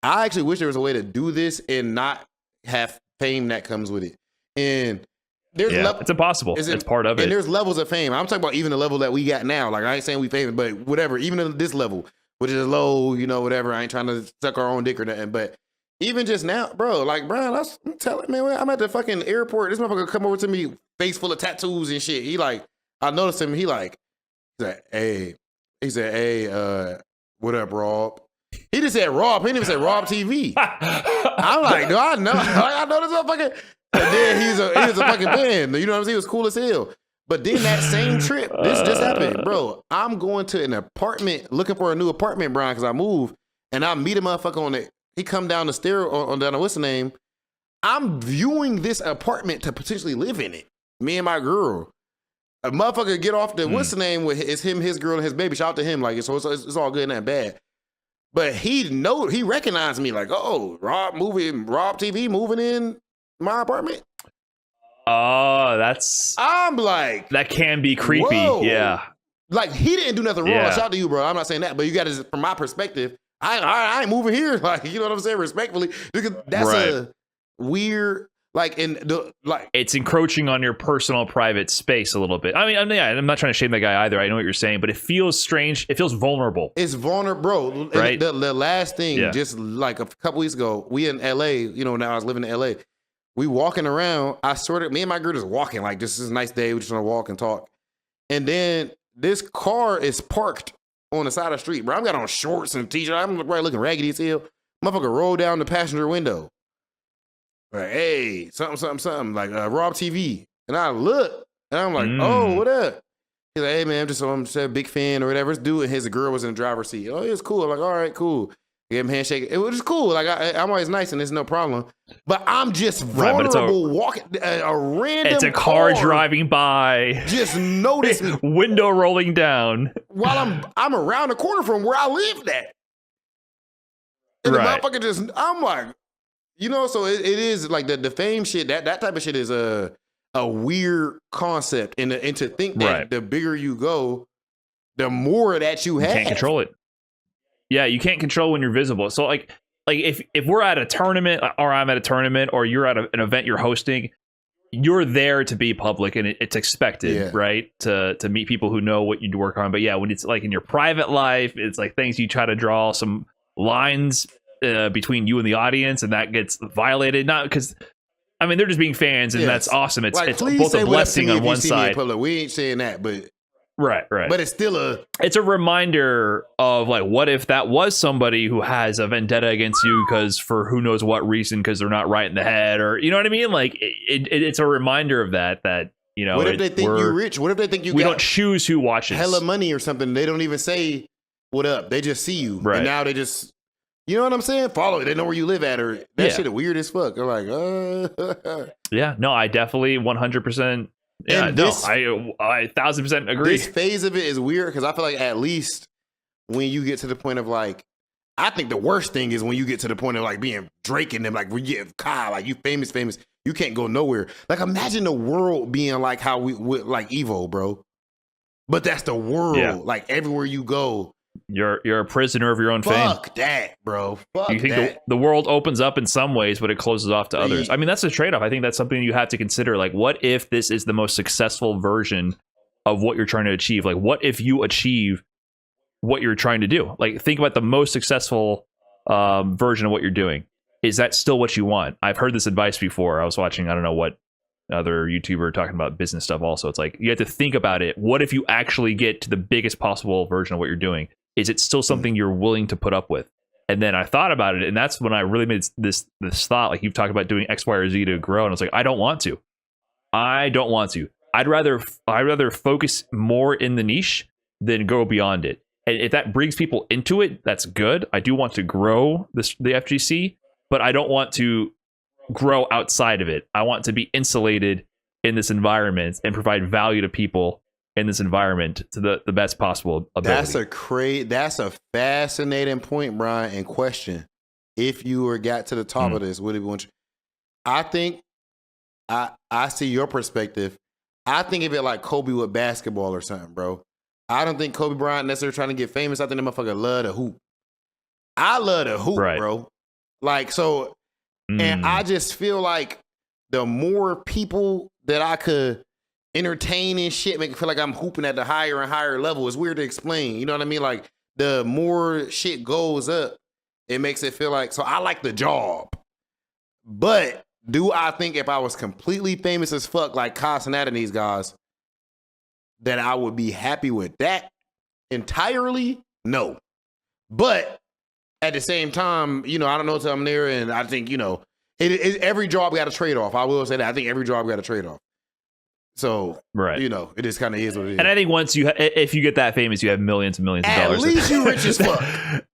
I actually wish there was a way to do this and not have fame that comes with it. And there's it's impossible. It's part of it. And there's levels of fame. I'm talking about even the level that we got now. Like, I ain't saying we famous, but whatever. Even at this level, which is low, whatever. I ain't trying to suck our own dick or nothing. But even just now, bro, like, Brian, I'm telling man, I'm at the fucking airport. This motherfucker come over to me, face full of tattoos and shit. He like, I noticed him. He said, hey, what up, Rob? He just said Rob. He didn't even say Rob TV. I'm like, no, I know. I know this motherfucker. And then he was a fucking fan. You know what I'm saying? He was cool as hell. But then that same trip, this just happened, bro. I'm going to an apartment, looking for a new apartment, Brian, because I moved, and I meet a motherfucker on it. He come down the stair on down the what's the name? I'm viewing this apartment to potentially live in it. Me and my girl. A motherfucker get off the what's the name with it's him, his girl, and his baby. Shout out to him, like it's all good and that bad. But he recognized me like, oh, Rob TV moving in my apartment. Oh, I'm like, that can be creepy. Whoa. Yeah. Like, he didn't do nothing wrong. Shout out to you, bro. I'm not saying that, but you got to, from my perspective, I ain't moving here. Like, you know what I'm saying? Respectfully, because that's a weird, like, it's encroaching on your personal private space a little bit. I mean, I'm not trying to shame that guy either. I know what you're saying, but it feels strange. It feels vulnerable. It's vulnerable, bro. Right. The last thing, just like a couple weeks ago, we in LA, now I was living in LA. We walking around. Me and my girl just walking, like, this is a nice day. We just want to walk and talk. And then this car is parked on the side of the street, bro. I've got on shorts and t-shirt. I'm probably looking raggedy as hell. Motherfucker rolled down the passenger window. Like, hey, something, like Rob TV. And I look, and I'm like, oh, what up? He's like, hey, man, I'm just a big fan or whatever. This dude and his girl was in the driver's seat. Oh, it was cool. I'm like, all right, cool. Give him a handshake. It was just cool. Like, I'm always nice and there's no problem. But I'm just vulnerable walking a random It's a car driving by. Just notice me. Window rolling down. While I'm around the corner from where I lived at. And the motherfucker just, I'm like, so it is like the fame shit, that type of shit is a weird concept. And to think that the bigger you go, the more that you have. You can't control it. Yeah, you can't control when you're visible. So like if we're at a tournament or I'm at a tournament or you're at an event you're hosting, you're there to be public and it's expected, right? To meet people who know what you work on. But yeah, when it's like in your private life, it's like things you try to draw some lines between you and the audience, and that gets violated. Not because, I mean, they're just being fans, and that's awesome. It's both a blessing on one side. We ain't saying that, but right. But it's still it's a reminder of like, what if that was somebody who has a vendetta against you because for who knows what reason, because they're not right in the head, or you know what I mean? Like it's a reminder of that. What if they think you're rich? What if they think we don't choose who watches hella money or something? They don't even say what up. They just see you, and now they just. You know what I'm saying? Follow it. They know where you live at, or that shit is weird as fuck. They're like, Yeah, no, I definitely 100%. Yeah, no, I 1000% agree. This phase of it is weird because I feel like at least when you get to the point of like, I think the worst thing is when you get to the point of like being Drake and them, like we get Kyle, like you famous, you can't go nowhere. Like imagine the world being like how we like Evo, bro. But that's the world. Yeah. Like everywhere you go. You're a prisoner of your own fame. Fuck that, bro. Fuck you think the world opens up in some ways, but it closes off to others. I mean, that's a trade-off. I think that's something you have to consider. Like, what if this is the most successful version of what you're trying to achieve? Like, what if you achieve what you're trying to do? Like, think about the most successful version of what you're doing. Is that still what you want? I've heard this advice before. I was watching, I don't know what other YouTuber talking about business stuff also. It's like, you have to think about it. What if you actually get to the biggest possible version of what you're doing? Is it still something you're willing to put up with? And then I thought about it, and that's when I really made this thought. Like, you've talked about doing X, Y, or Z to grow, and I was like, I don't want to. I'd rather focus more in the niche than go beyond it. And if that brings people into it, that's good. I do want to grow the FGC, but I don't want to grow outside of it. I want to be insulated in this environment and provide value to people in this environment to the best possible ability. That's a fascinating point, Brian, and question. If you were got to the top of this, would it want you? I think I see your perspective. I think of it like Kobe with basketball or something, bro. I don't think Kobe Bryant necessarily trying to get famous. I think that motherfucker love to hoop. I love to hoop, bro. Like, so, and I just feel like the more people that I could entertain and shit, make it feel like I'm hooping at the higher and higher level. It's weird to explain. You know what I mean? Like, the more shit goes up, it makes it feel like, so I like the job. But do I think if I was completely famous as fuck, like Casanat and these guys, that I would be happy with that entirely? No. But at the same time, you know, I don't know until I'm there, and I think, you know, every job got a trade-off. I will say that. I think every job got a trade-off. So, you know, it just kind of is what it is. And I think once if you get that famous, you have millions and millions of dollars. At least you rich as fuck.